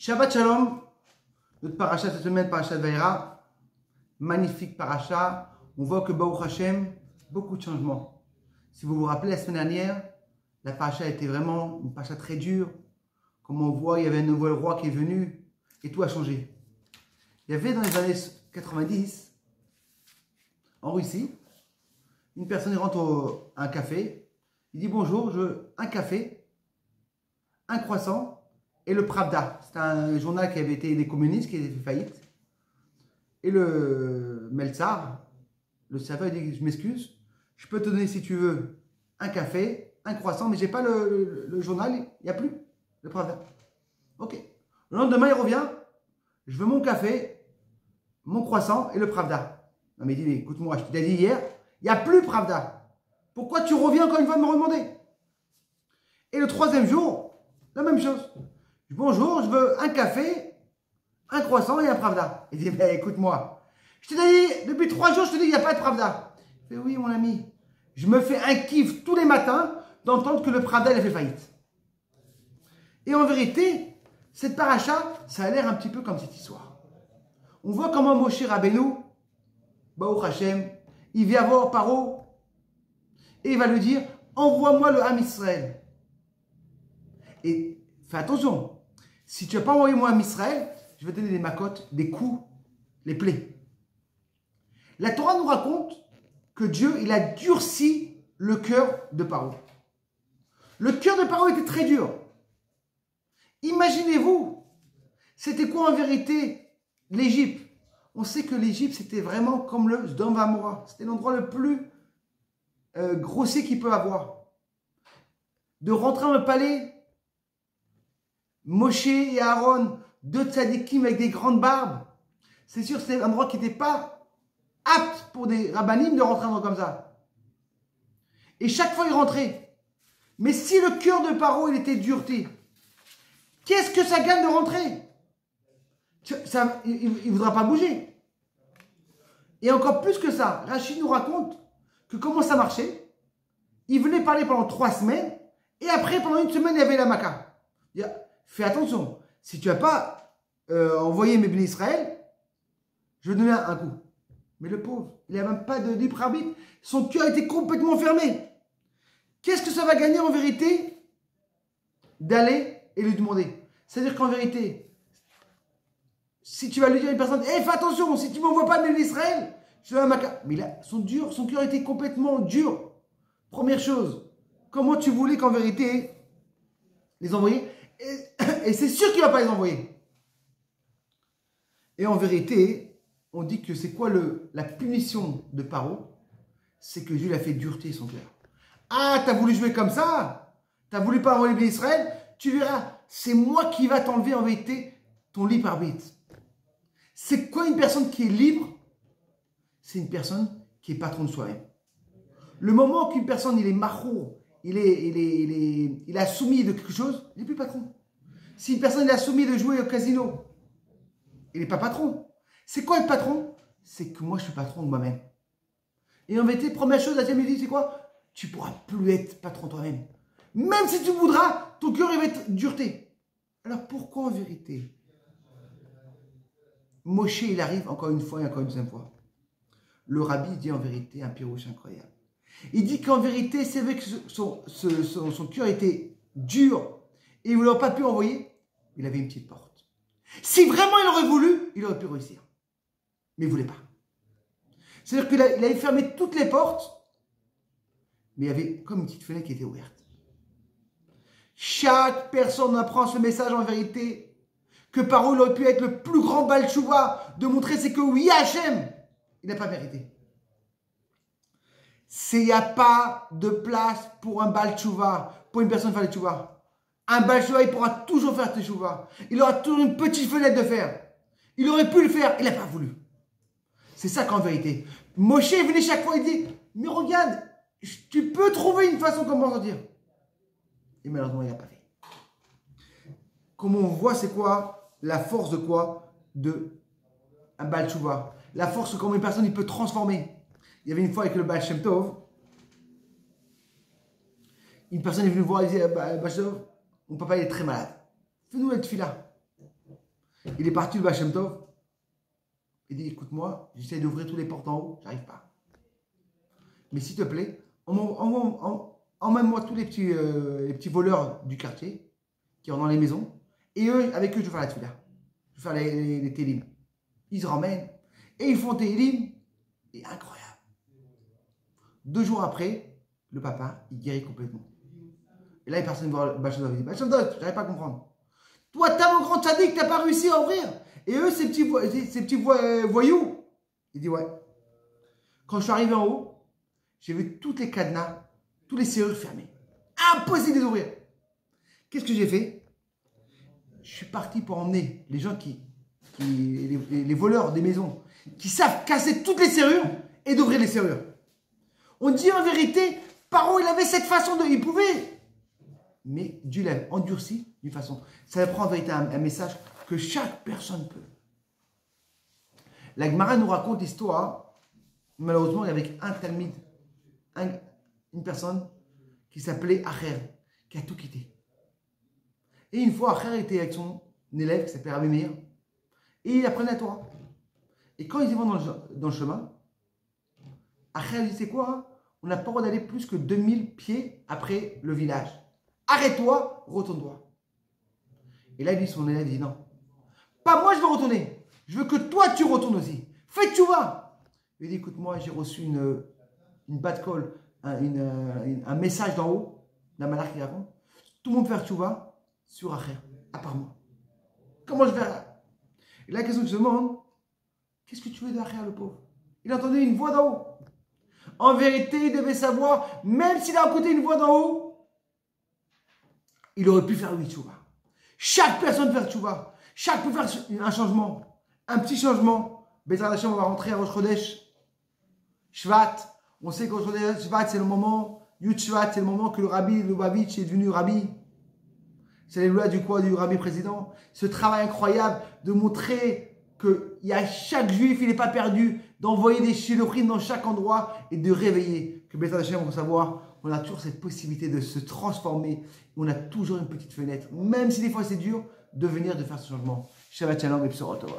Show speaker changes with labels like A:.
A: Shabbat Shalom, notre paracha cette semaine, paracha de Vaïra, magnifique paracha. On voit que Baruch Hashem, beaucoup de changements. Si vous vous rappelez, la semaine dernière, la paracha était vraiment une paracha très dure. Comme on voit, il y avait un nouvel roi qui est venu et tout a changé. Il y avait dans les années 90, en Russie, une personne rentre à un café, il dit bonjour, je veux un café, un croissant et le Pravda. C'était un journal qui avait été des communistes, qui avait fait faillite. Et le Meltsar, le serveur, il dit je m'excuse, je peux te donner si tu veux un café, un croissant, mais j'ai pas le journal, il n'y a plus le Pravda. Ok. Le lendemain, il revient, je veux mon café, mon croissant et le Pravda. Non mais il dit, écoute-moi, je t'ai dit hier, il n'y a plus Pravda. Pourquoi tu reviens encore une fois me redemander? Et le troisième jour, la même chose. Bonjour, je veux un café, un croissant et un Pravda. Il dit, ben écoute-moi, je t'ai dit, depuis 3 jours, je te dis qu'il n'y a pas de Pravda. Il fait, oui mon ami, je me fais un kiff tous les matins d'entendre que le Pravda il a fait faillite. Et en vérité, cette paracha, ça a l'air un petit peu comme cette histoire. On voit comment Moshe Rabbeinu, Baruch Hashem, il vient voir Paro et il va lui dire, envoie-moi le Ham Israël. Et fais attention, si tu n'as pas envoyé moi Ham Israël, je vais te donner des macotes, des coups, les plaies. La Torah nous raconte que Dieu, il a durci le cœur de Paro. Le cœur de Paro était très dur. Imaginez-vous, c'était quoi en vérité l'Égypte? On sait que l'Égypte, c'était vraiment comme le Sdom Vamora. C'était l'endroit le plus grossier qu'il peut avoir. De rentrer dans le palais, Moshe et Aaron, 2 tzadikim avec des grandes barbes. C'est sûr, c'était un endroit qui n'était pas apte pour des rabbanim de rentrer comme ça. Et chaque fois, ils rentraient. Mais si le cœur de Paro, il était dureté, qu'est-ce que ça gagne de rentrer? Il ne voudra pas bouger. Et encore plus que ça, Rachid nous raconte que comment ça marchait. Il venait parler pendant 3 semaines, et après, pendant 1 semaine, il y avait la Maca. Fais attention, si tu n'as pas envoyé mes bénis Israël, je vais donner un coup. Mais le pauvre, il n'a même pas de libre arbitre. Son cœur était complètement fermé. Qu'est-ce que ça va gagner en vérité d'aller et lui demander? C'est-à-dire qu'en vérité, si tu vas lui dire à une personne, hey, fais attention, si tu ne m'envoies pas mes bénis Israël, je te donne un maca. Mais là, son cœur était complètement dur. Première chose, comment tu voulais qu'en vérité les envoyer? Et c'est sûr qu'il ne va pas les envoyer. Et en vérité, on dit que c'est quoi la punition de Paro? C'est que Dieu l'a fait dureté son cœur. Ah, t'as voulu jouer comme ça? T'as voulu pas envoyer les bénis Israël? Tu verras, c'est moi qui va t'enlever en vérité ton libre arbitre. C'est quoi une personne qui est libre? C'est une personne qui est patron de soi-même. Le moment qu'une personne, il est marour, il est soumis de quelque chose, il n'est plus patron. Si une personne est soumise de jouer au casino, il n'est pas patron. C'est quoi être patron? C'est que moi, je suis patron de moi-même. Et en vérité, première chose, la deuxième, il dit, c'est quoi? Tu ne pourras plus être patron toi-même. Même si tu voudras, ton cœur, il va être dureté. Alors, pourquoi en vérité Moshe, il arrive encore une fois et encore une deuxième fois. Le rabbi dit en vérité un pirouche incroyable. Il dit qu'en vérité, c'est vrai que son cœur était dur et il n'aurait pas pu envoyer. Il avait une petite porte. Si vraiment il aurait voulu, il aurait pu réussir. Mais il ne voulait pas. C'est-à-dire qu'il avait fermé toutes les portes, mais il y avait comme une petite fenêtre qui était ouverte. Chaque personne apprend ce message en vérité, que Paro il aurait pu être le plus grand Baal Tchouva, de montrer c'est que oui, Hachem, il n'a pas mérité. Il n'y a pas de place pour un Baal Tchouva, pour une personne faire le Tchouva. Un Baal Tchouva, il pourra toujours faire le Tchouva. Il aura toujours une petite fenêtre de fer. Il aurait pu le faire, il n'a pas voulu. C'est ça qu'en vérité. Moshe venait chaque fois, il dit, mais regarde, tu peux trouver une façon comment s'en dire. Et malheureusement, il n'a pas fait. Comme on voit, c'est quoi la force de quoi? De un Baal Tchouva. La force comment une personne il peut transformer. Il y avait une fois avec le Baal Shem Tov, une personne est venue voir et dit, Baal Shem Tov, mon papa il est très malade. Fais-nous la tefila. Il est parti, le Baal Shem Tov. Il dit, écoute-moi, j'essaie d'ouvrir tous les portes en haut, j'arrive pas. Mais s'il te plaît, emmène-moi tous les petits voleurs du quartier qui sont dans les maisons. Et eux, avec eux, je vais faire la tefila. Je vais faire les télim. Ils se ramènent. Et ils font télim. Et incroyable. 2 jours après, le papa, il guérit complètement. Et là, personne ne voit le Baal Shem Tov. Il dit, Baal Shem Tov, j'arrive pas à comprendre. Toi, t'as mon grand tzadik, t'as pas réussi à ouvrir. Et eux, ces petits voyous. Il dit, ouais. Quand je suis arrivé en haut, j'ai vu toutes les cadenas, tous les serrures fermées. Impossible de les ouvrir. Qu'est-ce que j'ai fait? Je suis parti pour emmener les gens les voleurs des maisons, qui savent casser toutes les serrures et d'ouvrir les serrures. On dit en vérité, Paro, il avait cette façon de... Il pouvait. Mais Dieu l'a endurci d'une façon. Ça prend en vérité un message que chaque personne peut. La Gemara nous raconte l'histoire, malheureusement, avec un talmid, une personne qui s'appelait Acher, qui a tout quitté. Et une fois, Acher était avec son élève qui s'appelait Rabbi Meir, et il apprenait la Torah. Et quand ils y vont dans le chemin, Acher dit, c'est quoi? On n'a pas le droit d'aller plus que 2000 pieds après le village. Arrête-toi, retourne-toi. Et là, lui, son élève dit, non, pas moi je veux retourner. Je veux que toi, tu retournes aussi. Fais tchouva. Il dit, écoute-moi, j'ai reçu une bad call, un message d'en haut, d'un malach qui raconte. Tout le monde fait tchouva sur Acher, à part moi. Comment je vais? Et la question que je demande, qu'est-ce que tu veux d'Acher, le pauvre? Il a entendu une voix d'en haut. En vérité, il devait savoir, même s'il a écouté une voix d'en haut, il aurait pu faire 8 tchouva. Chaque personne fait tchouva. Chaque peut faire un changement. Un petit changement. Bezrat Hashem, on va rentrer à Rosh Chodesh Shvat. On sait que Rosh Chodesh Shvat, c'est le moment, Yud Shvat, c'est le moment que le Rabbi Lubavitch est devenu Rabbi. C'est les lois du Rabbi président. Ce travail incroyable de montrer qu'il y a chaque juif, il n'est pas perdu, d'envoyer des shilochim dans chaque endroit et de réveiller. Que Bezrat Hashem, on va savoir, on a toujours cette possibilité de se transformer. On a toujours une petite fenêtre, même si des fois c'est dur, de faire ce changement. Shabbat Shalom et B'sorot Tovot.